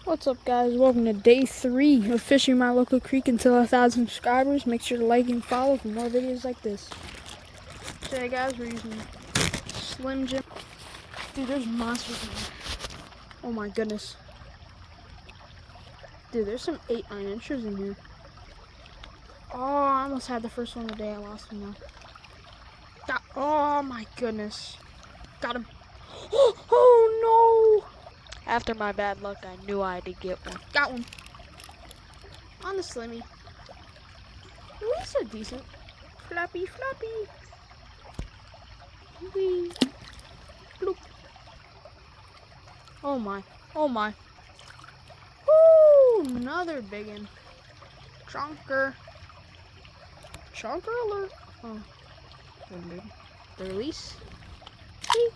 What's up, guys? Welcome to day 3 of fishing my local creek until 1,000 subscribers. Make sure to like and follow for more videos like this. Today, guys, we're using Slim Jim. Dude, there's monsters in here. Oh my goodness. Dude, there's some 8 9-inchers in here. Oh, I almost had the first one of the day. I lost him now. Oh my goodness. Got him. Oh no! After my bad luck, I knew I had to get one. Got one. On the Slimmy. Ooh, he's so decent. Flappy, flappy. Wee. Bloop. Oh my. Oh my. Woo! Another big one. Chonker. Chonker alert. Oh. The release. Wee.